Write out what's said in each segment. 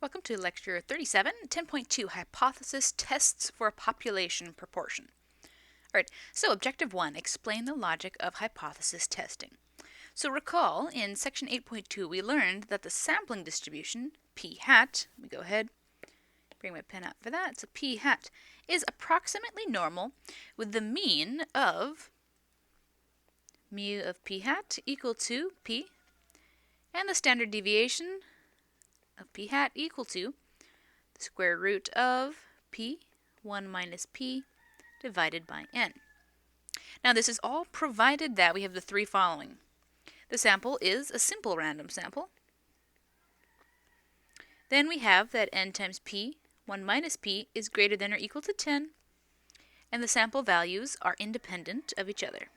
Welcome to Lecture 37, 10.2, Hypothesis Tests for a Population Proportion. Alright, so Objective 1, explain the logic of hypothesis testing. So recall, in Section 8.2, we learned that the sampling distribution, p hat, let me go ahead, bring my pen out for that, so p hat, is approximately normal with the mean of mu of p hat equal to p, and the standard deviation of p hat equal to the square root of p, 1 minus p, divided by n. Now this is all provided that we have the three following. The sample is a simple random sample. Then we have that n times p, 1 minus p, is greater than or equal to 10, and the sample values are independent of each other.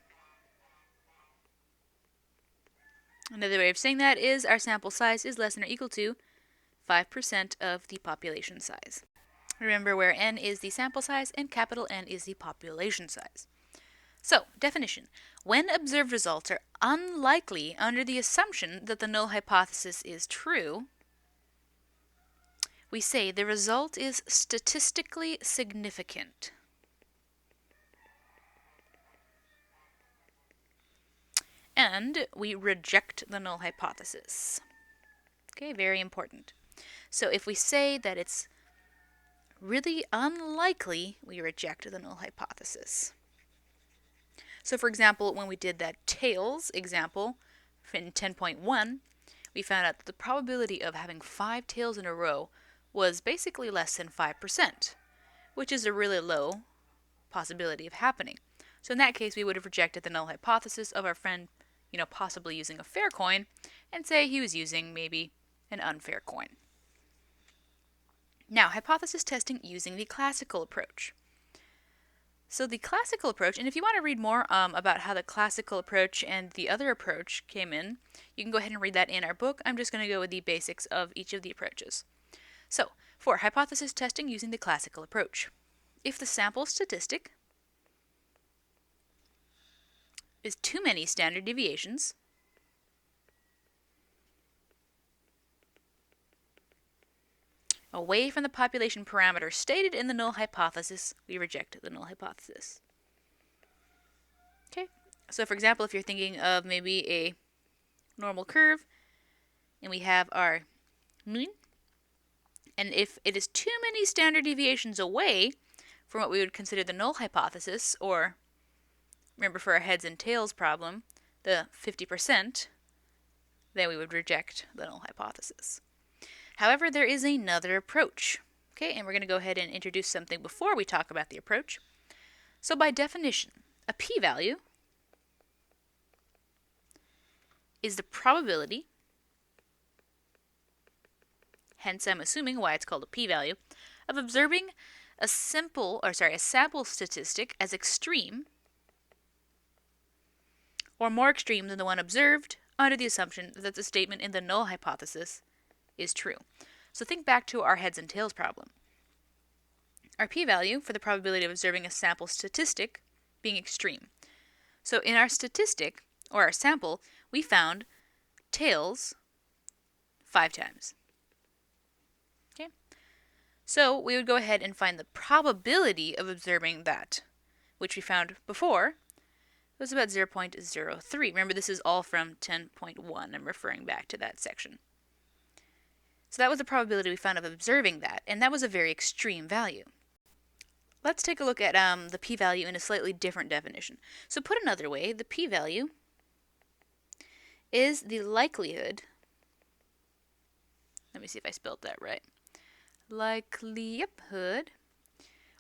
Another way of saying that is our sample size is less than or equal to 5% of the population size. Remember where n is the sample size and capital N is the population size. So, definition. When observed results are unlikely under the assumption that the null hypothesis is true, we say the result is statistically significant. And we reject the null hypothesis. Okay, very important. So if we say that it's really unlikely, we reject the null hypothesis. So for example, when we did that tails example in 10.1, we found out that the probability of having 5 tails in a row was basically less than 5%, which is a really low possibility of happening. So in that case, we would have rejected the null hypothesis of our friend, possibly using a fair coin, and say he was using maybe an unfair coin. Now, hypothesis testing using the classical approach. So the classical approach, and if you want to read more about how the classical approach and the other approach came in, you can go ahead and read that in our book. I'm just going to go with the basics of each of the approaches. So, for hypothesis testing using the classical approach, if the sample statistic is too many standard deviations, away from the population parameter stated in the null hypothesis, we reject the null hypothesis. Okay, so for example, if you're thinking of maybe a normal curve, and we have our mean, and if it is too many standard deviations away from what we would consider the null hypothesis, or remember for our heads and tails problem, the 50%, then we would reject the null hypothesis. However, there is another approach. Okay, and we're going to go ahead and introduce something before we talk about the approach. So by definition, a p-value is the probability, hence I'm assuming why it's called a p-value, of observing a sample statistic as extreme or more extreme than the one observed under the assumption that the statement in the null hypothesis is true. So think back to our heads and tails problem. Our p-value for the probability of observing a sample statistic being extreme. So in our statistic, or our sample, we found tails 5 times. Okay? So we would go ahead and find the probability of observing that, which we found before was about 0.03. Remember, this is all from 10.1. I'm referring back to that section. So that was the probability we found of observing that, and that was a very extreme value. Let's take a look at the p-value in a slightly different definition. So put another way, the p-value is the likelihood, let me see if I spelled that right, likelihood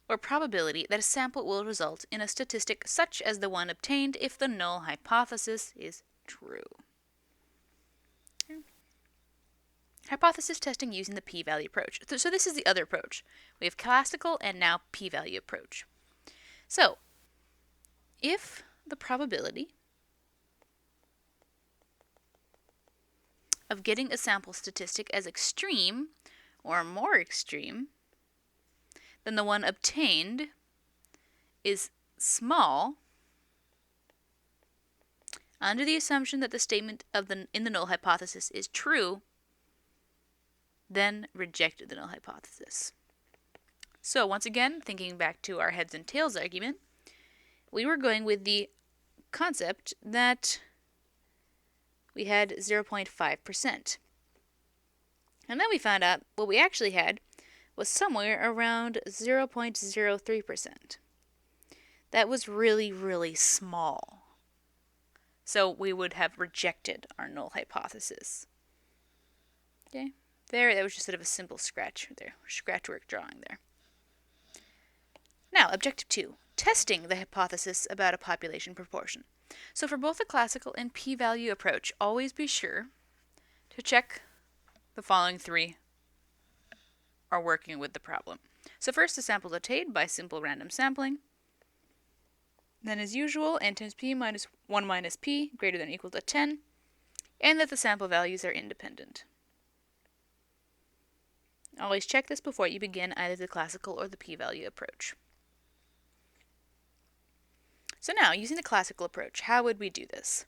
or probability that a sample will result in a statistic such as the one obtained if the null hypothesis is true. Hypothesis testing using the p-value approach. So this is the other approach. We have classical and now p-value approach. So, if the probability of getting a sample statistic as extreme or more extreme than the one obtained is small, under the assumption that the statement in the null hypothesis is true, then reject the null hypothesis. So once again, thinking back to our heads and tails argument, we were going with the concept that we had 0.5%. And then we found out what we actually had was somewhere around 0.03%. That was really, really small. So we would have rejected our null hypothesis. Okay, that was just sort of a simple scratch work drawing there. Now, objective 2, testing the hypothesis about a population proportion. So for both the classical and p-value approach, always be sure to check the following three are working with the problem. So first, the samples obtained by simple random sampling. Then, as usual, n times p minus 1 minus p greater than or equal to 10, and that the sample values are independent. Always check this before you begin either the classical or the p-value approach. So now, using the classical approach, how would we do this?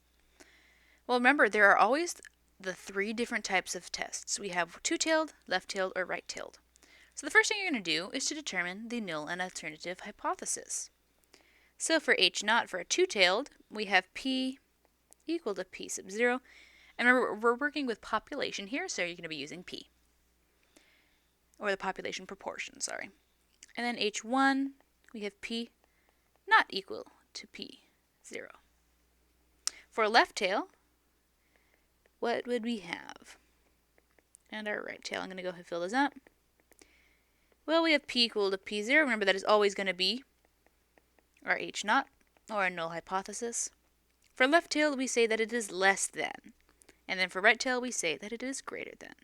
Well, remember, there are always the three different types of tests. We have two-tailed, left-tailed, or right-tailed. So the first thing you're going to do is to determine the null and alternative hypothesis. So for h0, for a two-tailed, we have p equal to p sub 0. And remember, we're working with population here, so you're going to be using p. Or the population proportion, sorry. And then h1, we have p not equal to p 0. For a left tail, what would we have? And our right tail, I'm going to go ahead and fill this up. Well, we have p equal to p0. Remember, that is always going to be our h0, or our null hypothesis. For left tail, we say that it is less than. And then for right tail, we say that it is greater than.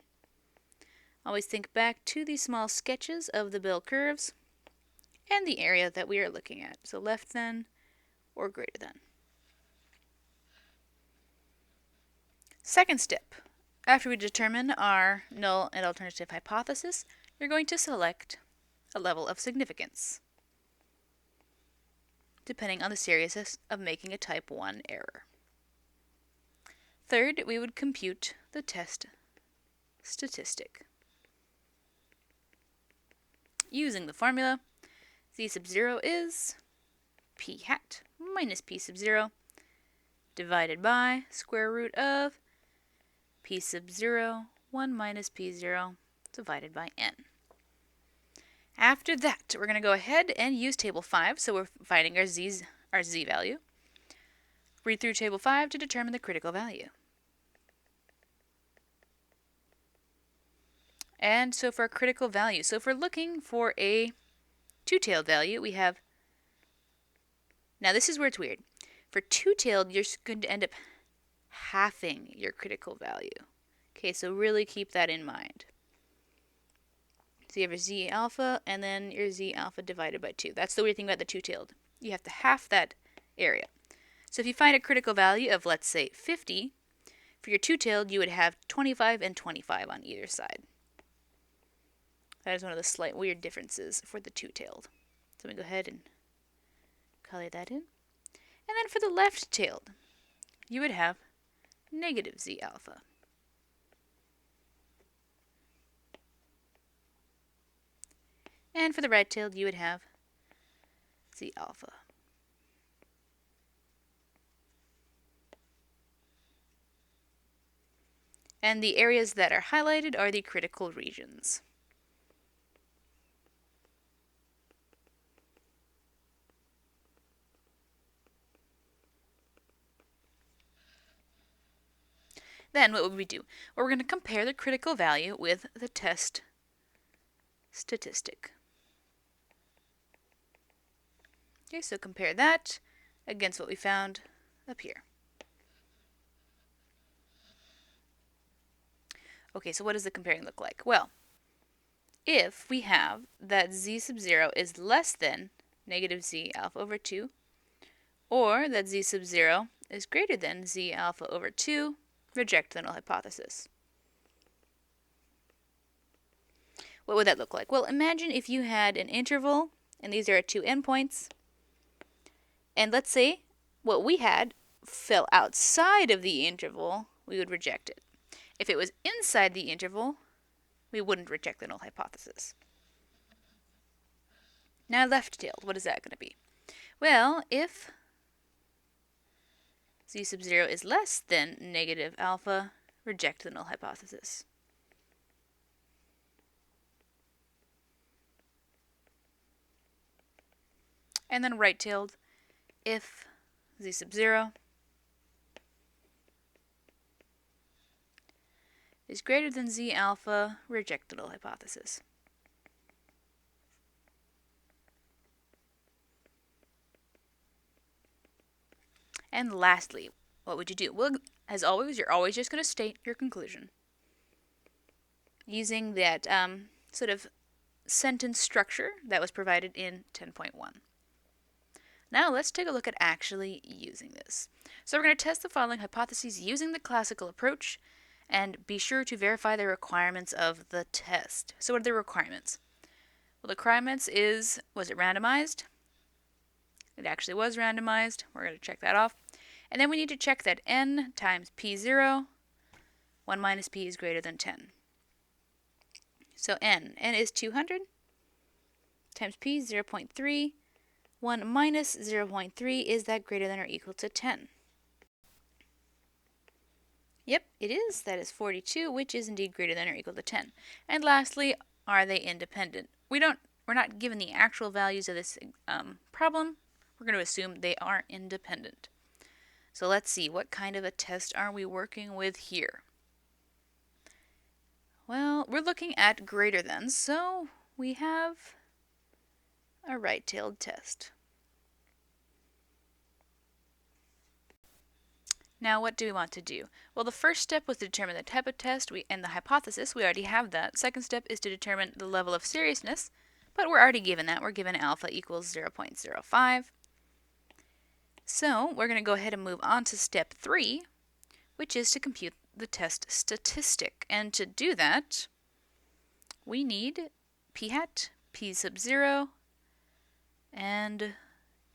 Always think back to the small sketches of the bell curves and the area that we are looking at. So less than or greater than. Second step. After we determine our null and alternative hypothesis, you're going to select a level of significance, depending on the seriousness of making a type 1 error. Third, we would compute the test statistic. Using the formula, z sub 0 is p hat minus p sub 0 divided by square root of p sub 0, 1 minus p0 divided by n. After that, we're going to go ahead and use table 5, so we're finding our z value. Read through table 5 to determine the critical value. And so for a critical value, so if we're looking for a two-tailed value, we have, now this is where it's weird. For two-tailed, you're going to end up halving your critical value. Okay, so really keep that in mind. So you have your z alpha, and then your z alpha divided by 2. That's the weird thing about the two-tailed. You have to half that area. So if you find a critical value of, let's say, 50, for your two-tailed, you would have 25 and 25 on either side. That is one of the slight weird differences for the two-tailed. So we go ahead and color that in. And then for the left-tailed, you would have negative z alpha. And for the right-tailed, you would have z alpha. And the areas that are highlighted are the critical regions. Then what would we do? Well, we're going to compare the critical value with the test statistic. Okay, so compare that against what we found up here. Okay, so what does the comparing look like? Well, if we have that z sub 0 is less than negative z alpha over 2, or that z sub 0 is greater than z alpha over 2, reject the null hypothesis. What would that look like? Well, imagine if you had an interval, and these are our two endpoints, and let's say what we had fell outside of the interval, we would reject it. If it was inside the interval, we wouldn't reject the null hypothesis. Now left-tailed, what is that going to be? Well, if z sub 0 is less than negative alpha, reject the null hypothesis. And then right-tailed, if z sub 0 is greater than z alpha, reject the null hypothesis. And lastly, what would you do? Well, as always, you're always just going to state your conclusion using that sort of sentence structure that was provided in 10.1. Now let's take a look at actually using this. So we're going to test the following hypotheses using the classical approach, and be sure to verify the requirements of the test. So what are the requirements? Well, the requirements is, was it randomized? It actually was randomized. We're going to check that off. And then we need to check that n times p0, 1 minus p is greater than 10. So n is 200 times p, 0.3. 1 minus 0.3, is that greater than or equal to 10? Yep, it is. That is 42, which is indeed greater than or equal to 10. And lastly, are they independent? We're not given the actual values of this problem. We're going to assume they are independent. So let's see, what kind of a test are we working with here? Well, we're looking at greater than, so we have a right-tailed test. Now, what do we want to do? Well, the first step was to determine the type of test and the hypothesis. We already have that. Second step is to determine the level of seriousness, but we're already given that. We're given alpha equals 0.05. So we're going to go ahead and move on to step 3, which is to compute the test statistic. And to do that, we need p hat, p sub 0, and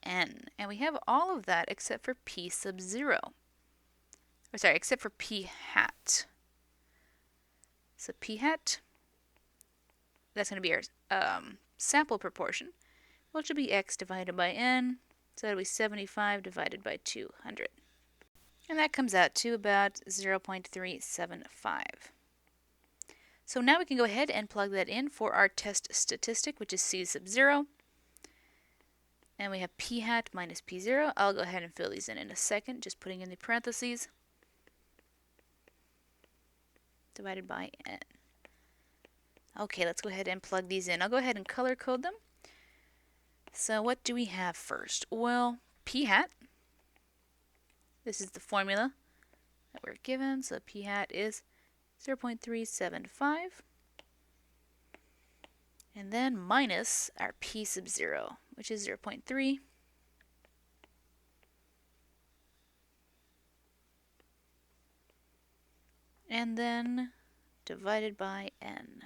n. And we have all of that except for p sub 0. Or sorry, except for p hat. So p hat, that's going to be our sample proportion, which will be x divided by n. So that'll be 75 divided by 200. And that comes out to about 0.375. So now we can go ahead and plug that in for our test statistic, which is c sub 0. And we have p hat minus p0. I'll go ahead and fill these in a second, just putting in the parentheses. Divided by n. Okay, let's go ahead and plug these in. I'll go ahead and color code them. So what do we have first? Well, p hat. This is the formula that we're given. So p hat is 0.375. And then minus our p sub 0, which is 0.3. And then divided by n.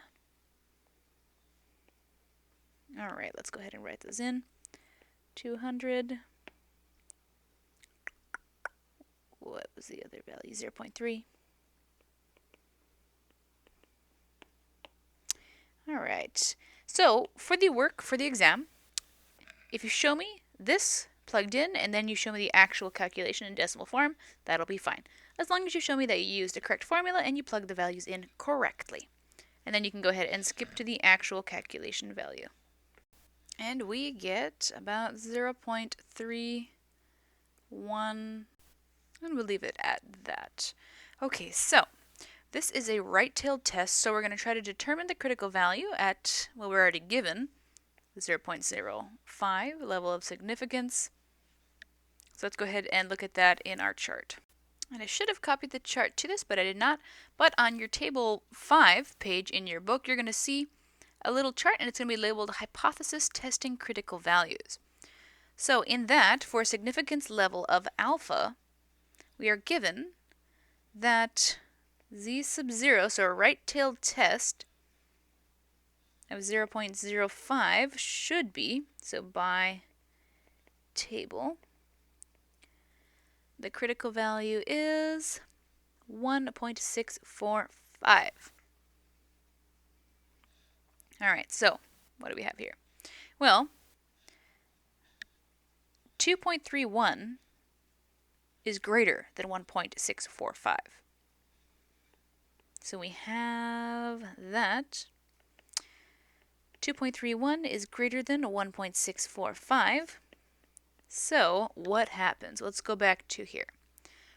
All right, let's go ahead and write those in. 200. What was the other value? 0.3. All right. So for the work for the exam, if you show me this plugged in and then you show me the actual calculation in decimal form, that'll be fine. As long as you show me that you used the correct formula and you plug the values in correctly. And then you can go ahead and skip to the actual calculation value. And we get about 0.31, and we'll leave it at that. Okay, so this is a right-tailed test, so we're going to try to determine the critical value at, well, we're already given the 0.05 level of significance. So let's go ahead and look at that in our chart. And I should have copied the chart to this, but I did not. But on your table 5 page in your book, you're going to see a little chart, and it's going to be labeled Hypothesis Testing Critical Values. So in that, for a significance level of alpha, we are given that z sub 0, so a right-tailed test of 0.05 should be, so by table, the critical value is 1.645. All right, so what do we have here? Well, 2.31 is greater than 1.645. So we have that 2.31 is greater than 1.645. So what happens? Let's go back to here.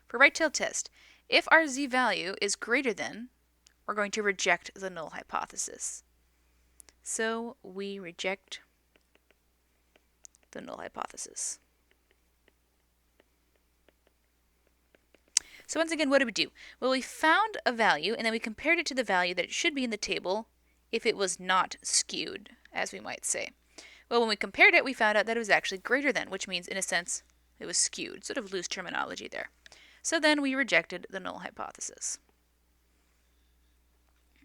For right-tailed test, if our z-value is greater than, we're going to reject the null hypothesis. So we reject the null hypothesis. So once again, what did we do? Well, we found a value, and then we compared it to the value that it should be in the table if it was not skewed, as we might say. Well, when we compared it, we found out that it was actually greater than, which means, in a sense, it was skewed. Sort of loose terminology there. So then we rejected the null hypothesis.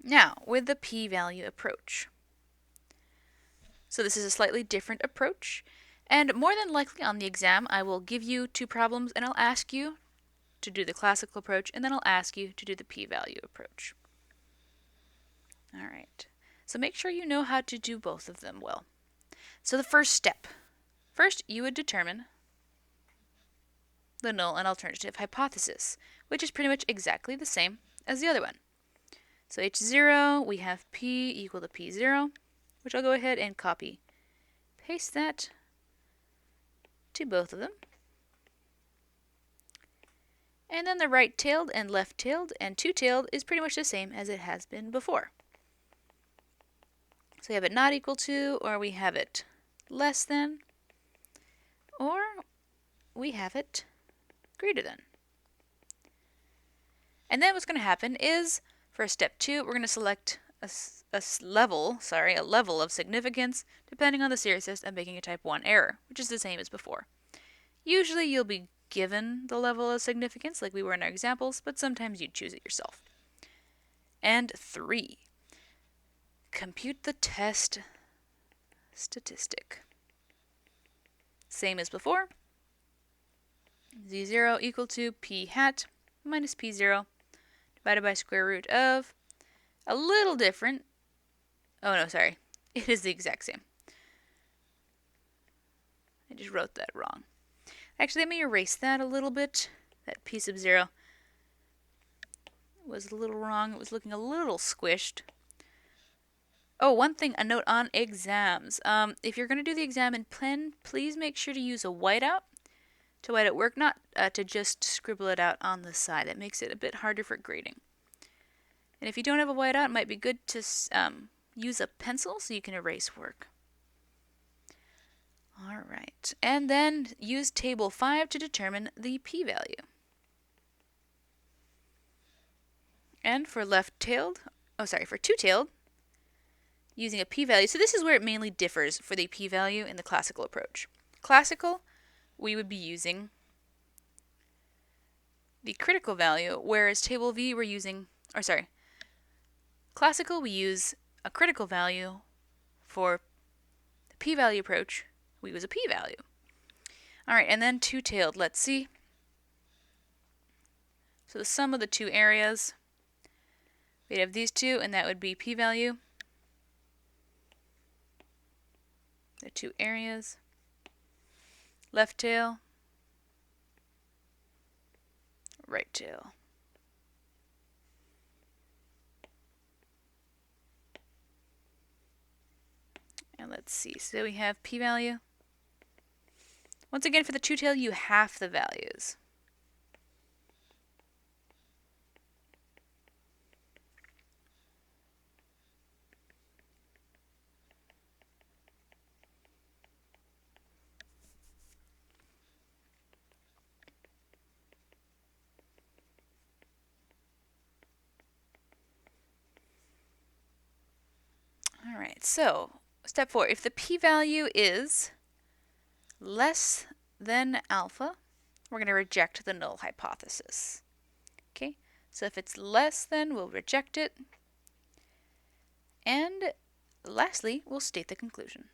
Now, with the p-value approach. So this is a slightly different approach, and more than likely on the exam, I will give you two problems, and I'll ask you to do the classical approach, and then I'll ask you to do the p-value approach. All right, so make sure you know how to do both of them well. So the first step. First, you would determine the null and alternative hypothesis, which is pretty much exactly the same as the other one. So H0, we have P equal to P0, which I'll go ahead and copy, paste that to both of them. And then the right-tailed and left-tailed and two-tailed is pretty much the same as it has been before. So we have it not equal to, or we have it less than, or we have it greater than. And then what's going to happen is, for step 2, we're going to select a level of significance depending on the seriousness of making a type 1 error, which is the same as before. Usually you'll be given the level of significance like we were in our examples, but sometimes you choose it yourself. And 3, compute the test statistic. Same as before. Z0 equal to p hat minus p0 divided by square root of, a little different. Oh no, sorry. It is the exact same. I just wrote that wrong. Actually, let me erase that a little bit. That p sub 0 was a little wrong. It was looking a little squished. Oh, one thing, a note on exams. If you're going to do the exam in pen, please make sure to use a whiteout to white out work, not to just scribble it out on the side. That makes it a bit harder for grading. And if you don't have a whiteout, it might be good to use a pencil so you can erase work. All right, and then use table 5 to determine the p-value. And for for two-tailed, using a p-value. So this is where it mainly differs for the p-value in the classical approach. Classical, we would be using the critical value, whereas table V we're using, classical we use a critical value. For the p-value approach, we use a p-value. All right, and then two-tailed, let's see. So the sum of the two areas, we'd have these two, and that would be p-value. The two areas, left tail, right tail. And let's see, so we have p-value. Once again, for the two-tail, you half the values. All right, so step 4, if the p-value is less than alpha, we're going to reject the null hypothesis. Okay, so if it's less than, we'll reject it. And lastly, we'll state the conclusion.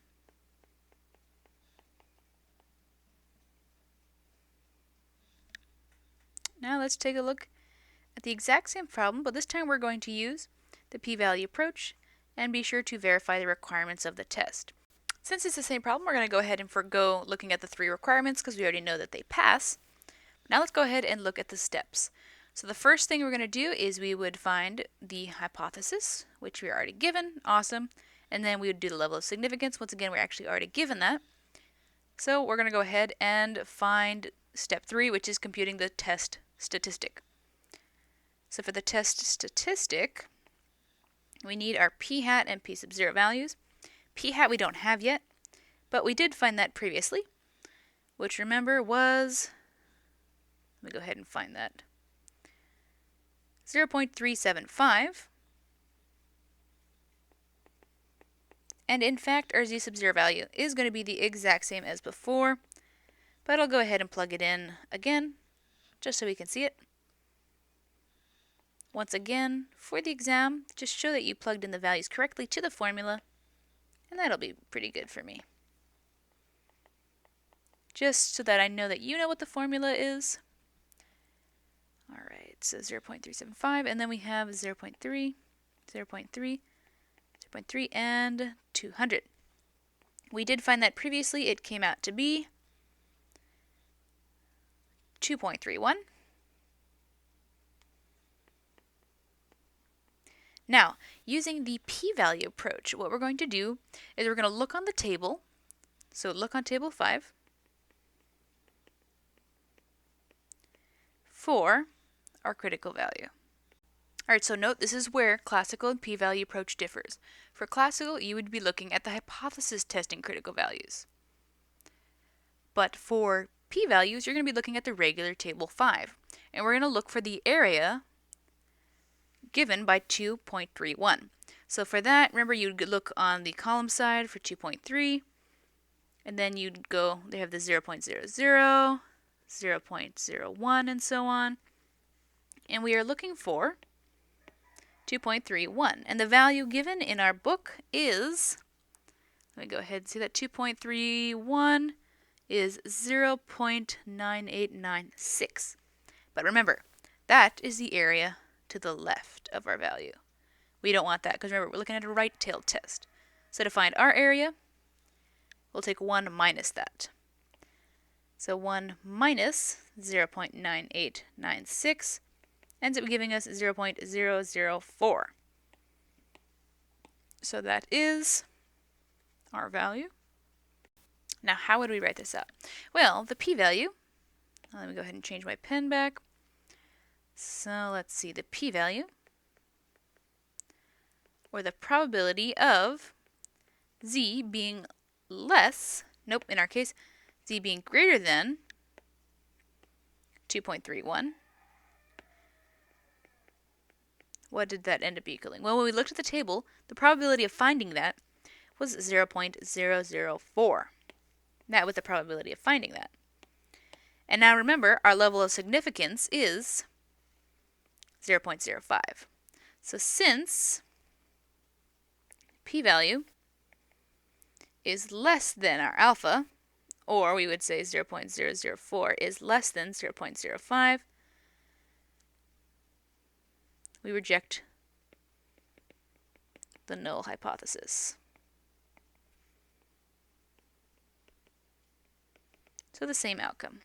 Now let's take a look at the exact same problem, but this time we're going to use the p-value approach and be sure to verify the requirements of the test. Since it's the same problem, we're going to go ahead and forgo looking at the 3 requirements because we already know that they pass. Now let's go ahead and look at the steps. So the first thing we're going to do is we would find the hypothesis, which we are already given. Awesome. And then we would do the level of significance. Once again, we're actually already given that. So we're going to go ahead and find step 3, which is computing the test statistic. So for the test statistic, we need our p hat and p sub 0 values. P hat we don't have yet, but we did find that previously, which remember was, let me go ahead and find that, 0.375. And in fact, our z sub 0 value is going to be the exact same as before, but I'll go ahead and plug it in again, just so we can see it. Once again, for the exam, just show that you plugged in the values correctly to the formula, and that'll be pretty good for me. Just so that I know that you know what the formula is. Alright, so 0.375, and then we have 0.3, 0.3, 0.3, and 200. We did find that previously. It came out to be 2.31. Now, using the p-value approach, what we're going to do is we're going to look on the table. So look on table 5 for our critical value. Alright, so note this is where classical and p-value approach differs. For classical, you would be looking at the hypothesis testing critical values. But for p-values, you're going to be looking at the regular table 5. And we're going to look for the area given by 2.31. So for that, remember you'd look on the column side for 2.3, and then you'd go, they have the 0.00, 0.01, and so on. And we are looking for 2.31. And the value given in our book is, let me go ahead and see that, 2.31 is 0.9896. But remember, that is the area to the left of our value. We don't want that because remember, we're looking at a right-tailed test. So to find our area, we'll take 1 minus that. So 1 minus 0.9896 ends up giving us 0.004. So that is our value. Now, how would we write this out? Well, the p-value, let me go ahead and change my pen back. So let's see, the p-value, or the probability of z being less, nope, in our case, z being greater than 2.31. What did that end up equaling? Well, when we looked at the table, the probability of finding that was 0.004. That was the probability of finding that. And now remember, our level of significance is 0.05. So since p-value is less than our alpha, or we would say 0.004 is less than 0.05, we reject the null hypothesis. So the same outcome.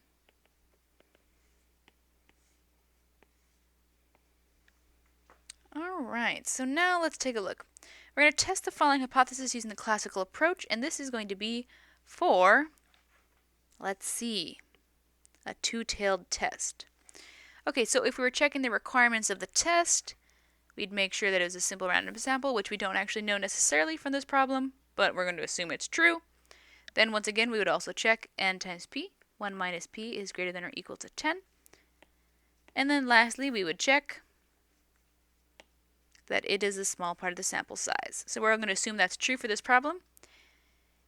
Alright, so now let's take a look. We're going to test the following hypothesis using the classical approach, and this is going to be for, let's see, a two-tailed test. Okay, so if we were checking the requirements of the test, we'd make sure that it was a simple random sample, which we don't actually know necessarily from this problem, but we're going to assume it's true. Then once again, we would also check n times p. 1 minus p is greater than or equal to 10. And then lastly, we would check that it is a small part of the sample size. So we're going to assume that's true for this problem.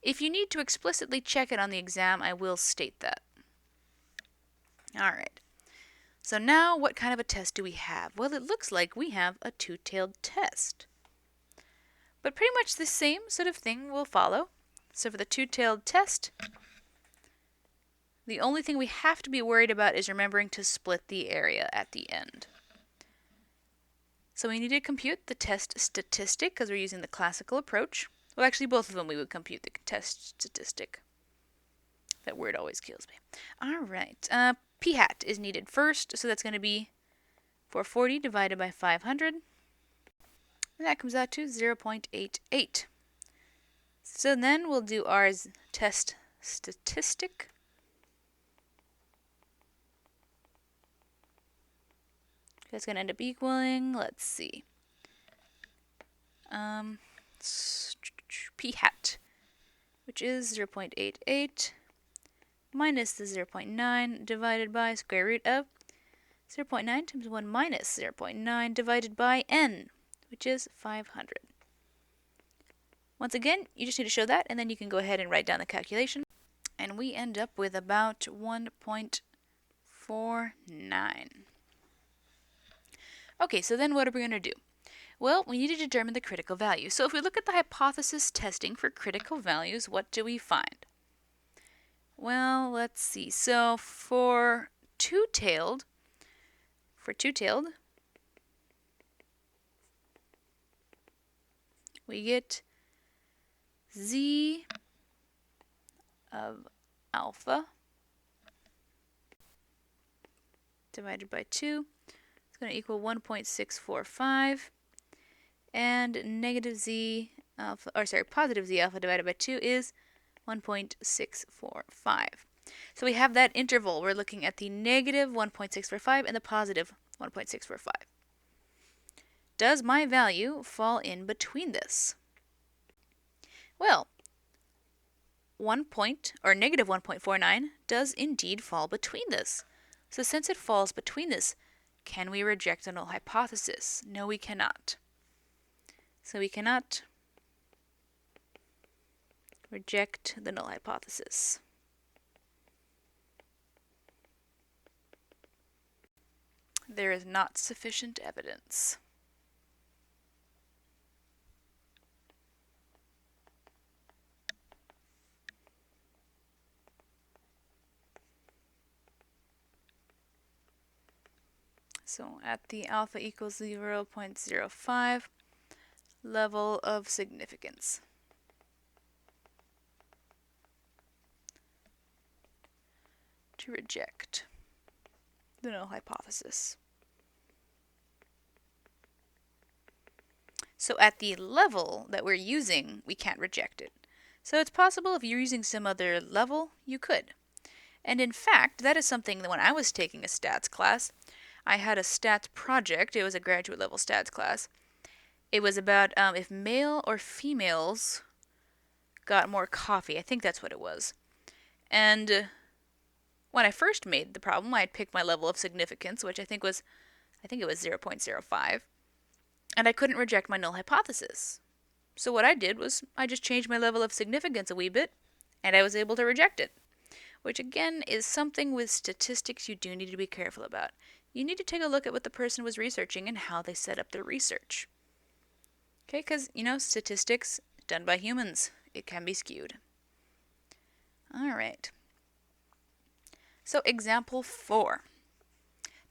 If you need to explicitly check it on the exam, I will state that. Alright. So now, what kind of a test do we have? Well, it looks like we have a two-tailed test. But pretty much the same sort of thing will follow. So for the two-tailed test, the only thing we have to be worried about is remembering to split the area at the end. So we need to compute the test statistic because we're using the classical approach. Well, actually, both of them we would compute the test statistic. That word always kills me. All right. P hat is needed first, so that's going to be 440 divided by 500. And that comes out to 0.88. So then we'll do our test statistic. That's going to end up equaling, let's see, P hat, which is 0.88 minus the 0.9 divided by square root of 0.9 times 1 minus 0.9 divided by n, which is 500. Once again, you just need to show that, and then you can go ahead and write down the calculation. And we end up with about 1.49. Okay, so then what are we going to do? Well, we need to determine the critical value. So if we look at the hypothesis testing for critical values, what do we find? Well, let's see. So for two-tailed, we get z of alpha divided by 2. It's going to equal 1.645. And negative z alpha, or sorry, positive z alpha divided by 2 is 1.645. So we have that interval. We're looking at the negative 1.645 and the positive 1.645. Does my value fall in between this? Well, negative 1.49 does indeed fall between this. So since it falls between this, can we reject the null hypothesis? No, we cannot. So we cannot reject the null hypothesis. There is not sufficient evidence. So at the alpha equals 0.05 level of significance. To reject the null hypothesis. So at the level that we're using, we can't reject it. So it's possible if you're using some other level, you could. And in fact, that is something that when I was taking a stats class, I had a stats project. It was a graduate level stats class. It was about if male or females got more coffee. I think that's what it was. And when I first made the problem, I had picked my level of significance, which I think it was 0.05. And I couldn't reject my null hypothesis. So what I did was I just changed my level of significance a wee bit, and I was able to reject it. Which again is something with statistics you do need to be careful about. You need to take a look at what the person was researching and how they set up their research. Okay, because, statistics done by humans, it can be skewed. All right. So example 4.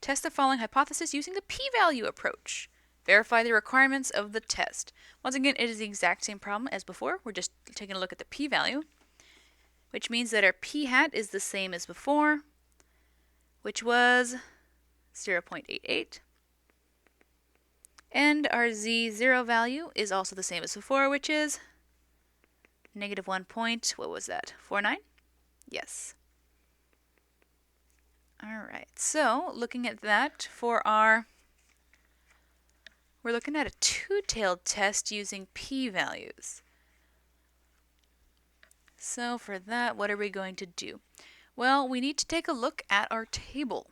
Test the following hypothesis using the p-value approach. Verify the requirements of the test. Once again, it is the exact same problem as before. We're just taking a look at the p-value, which means that our p hat is the same as before, which was 0.88. And our z0 value is also the same as before, which is negative 1.49? Yes. All right, so looking at that we're looking at a two-tailed test using p-values. So for that, what are we going to do? Well, we need to take a look at our table.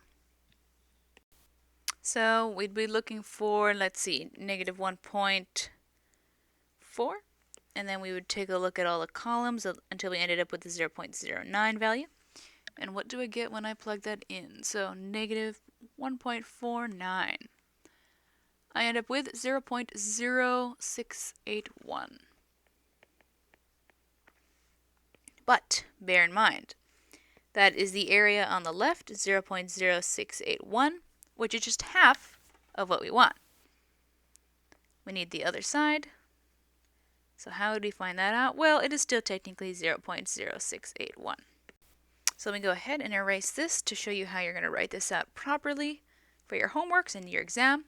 So we'd be looking for, let's see, negative 1.4. And then we would take a look at all the columns until we ended up with the 0.09 value. And what do I get when I plug that in? So negative 1.49. I end up with 0.0681. But bear in mind, that is the area on the left, 0.0681, which is just half of what we want. We need the other side. So how would we find that out? Well, it is still technically 0.0681. So let me go ahead and erase this to show you how you're going to write this out properly for your homeworks and your exam.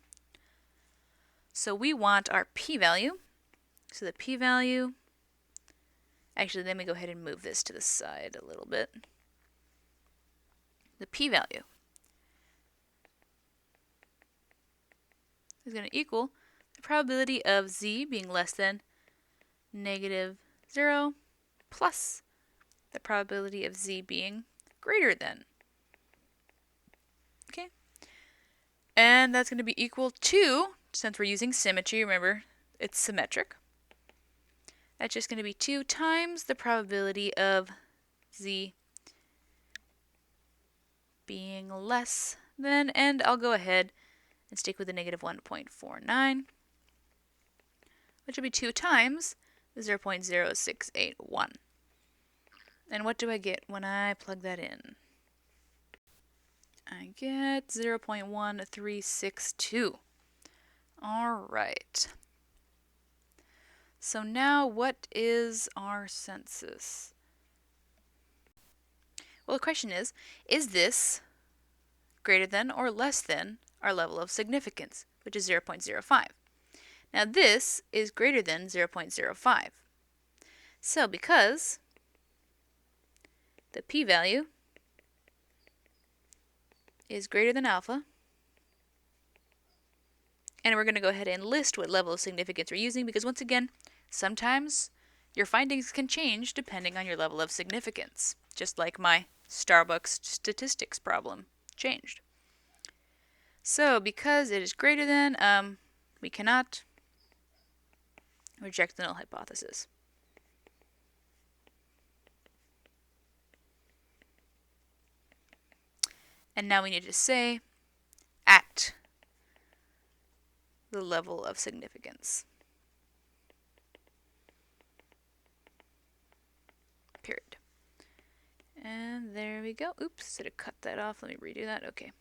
So we want our p-value. So the p-value, actually let me go ahead and move this to the side a little bit. The p-value is going to equal the probability of z being less than -0 plus the probability of z being greater than. Okay? And that's going to be equal to, since we're using symmetry, remember, it's symmetric. That's just going to be 2 times the probability of z being less than, and I'll go ahead and stick with the -1.49, which will be 2 times the 0.0681. And what do I get when I plug that in? I get 0.1362. All right. So now what is our census? Well, the question is this greater than or less than our level of significance, which is 0.05? Now this is greater than 0.05. So because the p-value is greater than alpha, and we're going to go ahead and list what level of significance we're using, because once again, sometimes your findings can change depending on your level of significance, just like my Starbucks statistics problem changed. So because it is greater than, we cannot reject the null hypothesis. And now we need to say at the level of significance. Period. And there we go. Oops, should have cut that off. Let me redo that. Okay.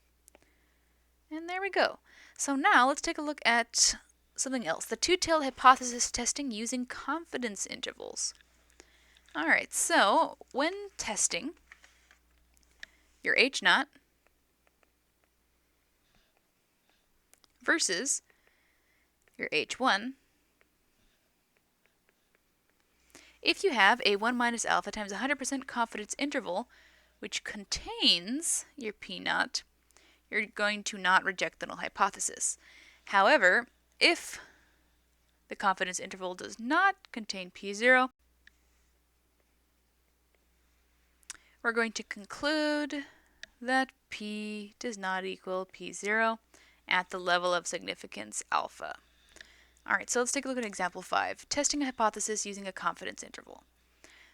And there we go. So now let's take a look at something else. The two-tailed hypothesis testing using confidence intervals. Alright, so when testing your H0 versus your H1, if you have a 1 minus alpha times 100% confidence interval, which contains your P0, you're going to not reject the null hypothesis. However, if the confidence interval does not contain P0, we're going to conclude that P does not equal P0 at the level of significance alpha. Alright, so let's take a look at example 5, testing a hypothesis using a confidence interval.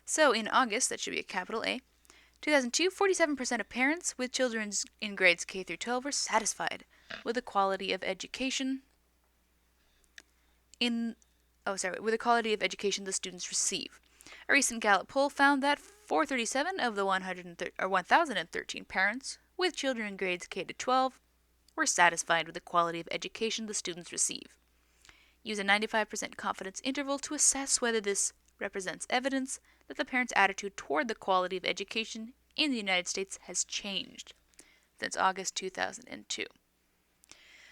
So in August, that should be a capital A, 2002, 47% of parents with children in grades K through 12 were satisfied with the quality of education the students receive. A recent Gallup poll found that 437 of the 1,013 parents with children in grades K to 12 were satisfied with the quality of education the students receive. Use a 95% confidence interval to assess whether this represents evidence that the parents' attitude toward the quality of education in the United States has changed since August 2002.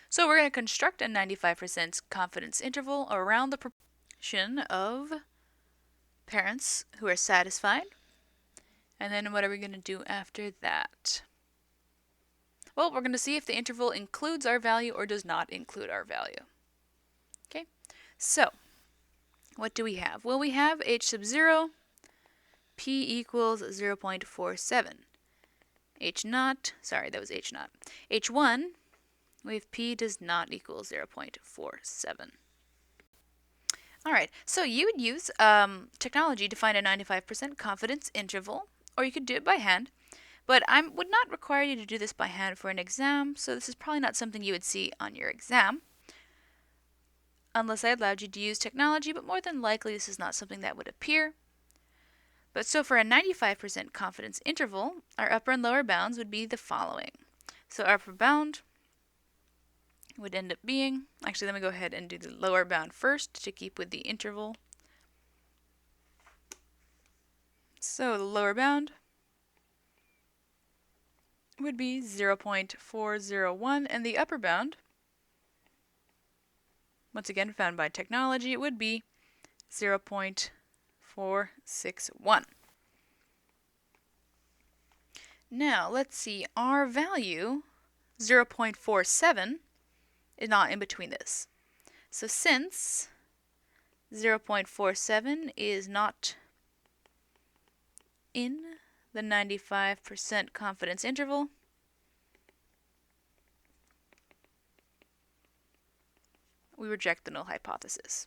So we're going to construct a 95% confidence interval around the proportion of parents who are satisfied. And then what are we going to do after that? Well, we're going to see if the interval includes our value or does not include our value. Okay, so what do we have? Well, we have h sub 0, p equals 0.47. h0, sorry, that was h0. h1, we have p does not equal 0.47. Alright, so you would use technology to find a 95% confidence interval, or you could do it by hand. But I would not require you to do this by hand for an exam, so this is probably not something you would see on your exam, unless I allowed you to use technology, but more than likely this is not something that would appear. But so for a 95% confidence interval, our upper and lower bounds would be the following. So our upper bound would end up being, actually let me go ahead and do the lower bound first to keep with the interval. So the lower bound would be 0.401, and the upper bound, once again found by technology, it would be 0.461. Now let's see, our value 0.47 is not in between this. So since 0.47 is not in the 95% confidence interval, we reject the null hypothesis.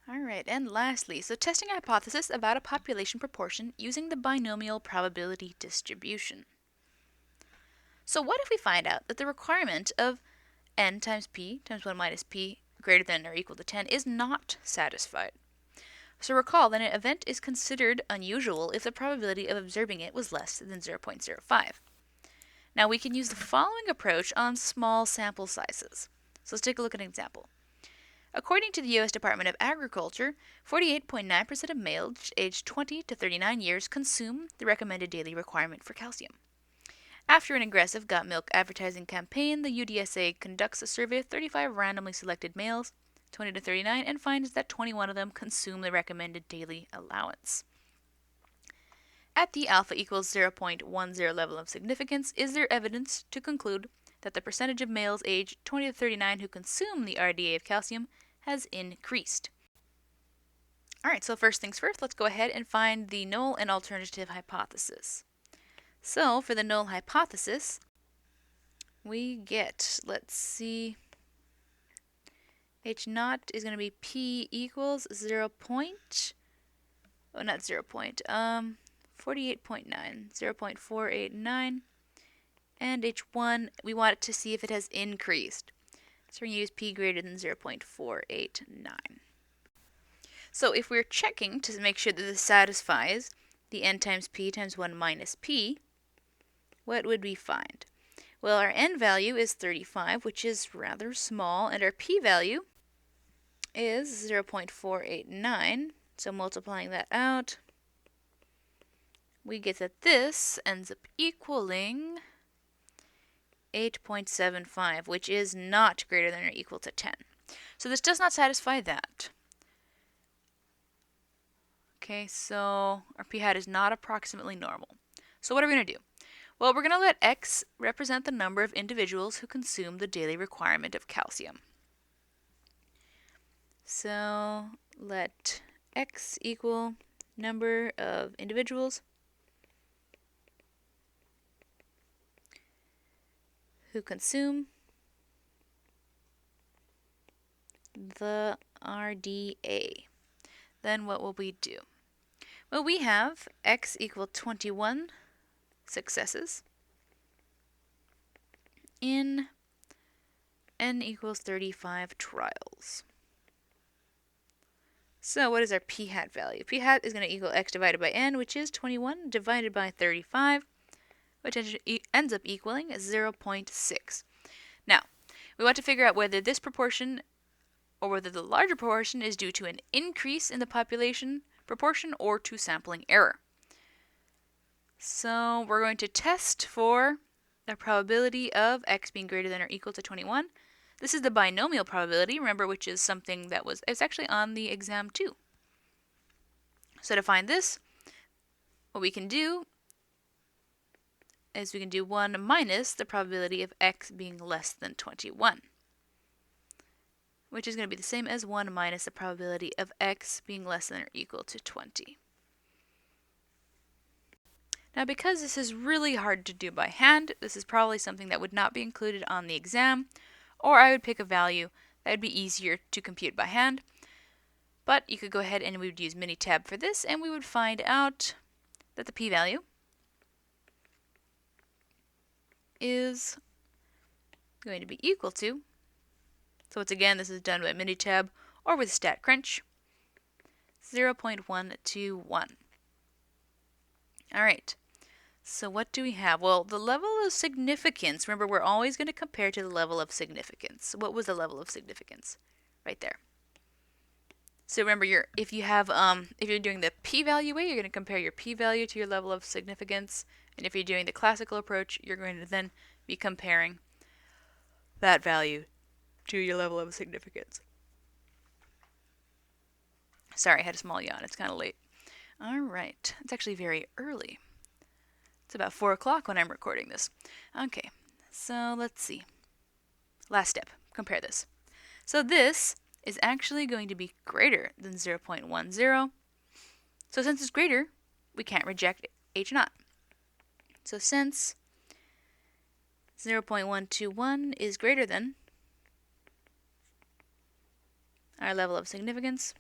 Alright, and lastly, so testing a hypothesis about a population proportion using the binomial probability distribution. So what if we find out that the requirement of n times p times 1 minus p greater than or equal to 10 is not satisfied? So recall that an event is considered unusual if the probability of observing it was less than 0.05. Now we can use the following approach on small sample sizes. So let's take a look at an example. According to the U.S. Department of Agriculture, 48.9% of males aged 20 to 39 years consume the recommended daily requirement for calcium. After an aggressive got milk advertising campaign, the UDSA conducts a survey of 35 randomly selected males, 20 to 39, and finds that 21 of them consume the recommended daily allowance. At the alpha equals 0.10 level of significance, is there evidence to conclude that the percentage of males aged 20 to 39 who consume the RDA of calcium has increased? Alright, so first things first, let's go ahead and find the null and alternative hypothesis. So for the null hypothesis, we get, let's see, H naught is going to be P equals 48.9, 0.489, and H1, we want it to see if it has increased. So we're going to use P greater than 0.489. So if we're checking to make sure that this satisfies the n times p times 1 minus p, what would we find? Well, our n value is 35, which is rather small, and our p value is 0.489. So multiplying that out, we get that this ends up equaling 8.75, which is not greater than or equal to 10. So this does not satisfy that. Okay, so our p-hat is not approximately normal. So what are we going to do? Well, we're going to let x represent the number of individuals who consume the daily requirement of calcium. So let x equal number of individuals who consume the RDA. Then what will we do? Well, we have x equal 21 successes in n equals 35 trials. So what is our p-hat value? P-hat is going to equal x divided by n, which is 21 divided by 35, which ends up equaling 0.6. Now, we want to figure out whether this proportion or whether the larger proportion is due to an increase in the population proportion or to sampling error. So we're going to test for the probability of x being greater than or equal to 21. This is the binomial probability, remember, which is something that it's actually on the exam too. So to find this, what we can do is we can do 1 minus the probability of x being less than 21, which is going to be the same as 1 minus the probability of x being less than or equal to 20. Now, because this is really hard to do by hand, this is probably something that would not be included on the exam, or I would pick a value that would be easier to compute by hand. But you could go ahead and we would use Minitab for this, and we would find out that the p-value is going to be equal to, so once again, this is done by Minitab or with StatCrunch, 0.121. All right. So what do we have? Well, the level of significance, remember we're always going to compare to the level of significance. What was the level of significance? Right there. So remember if you're doing the p-value way, you're going to compare your p-value to your level of significance. And if you're doing the classical approach, you're going to then be comparing that value to your level of significance. Sorry, I had a small yawn. It's kind of late. All right. It's actually very early. It's about 4 o'clock when I'm recording this. Okay, so let's see. Last step, compare this. So this is actually going to be greater than 0.10. So since it's greater, we can't reject h naught. So since 0.121 is greater than our level of significance,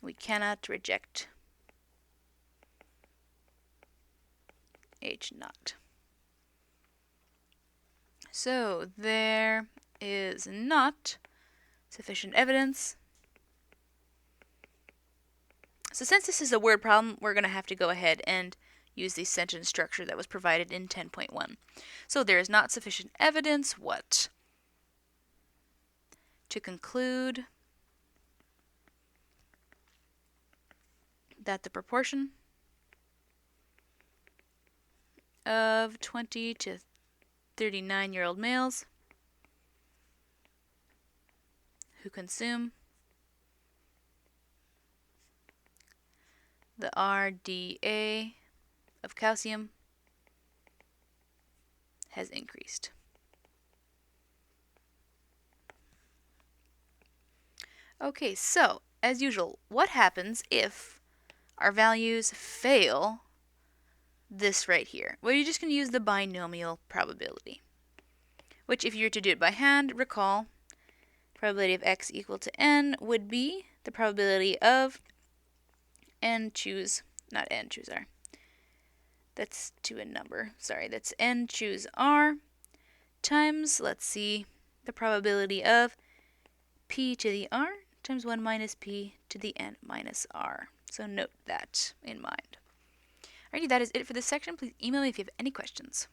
we cannot reject h naught. So there is not sufficient evidence. So since this is a word problem, we're going to have to go ahead and use the sentence structure that was provided in 10.1. So there is not sufficient evidence what? To conclude that the proportion of 20 to 39-year-old males who consume the RDA of calcium has increased. Okay, so as usual, what happens if our values fail this right here? Well, you're just going to use the binomial probability, which if you were to do it by hand, recall, probability of x equal to n would be the probability of n choose, not n choose r. That's to a number. Sorry, that's n choose r times, let's see, the probability of p to the r times 1 minus p to the n minus r. So note that in mind. Alrighty, that is it for this section. Please email me if you have any questions.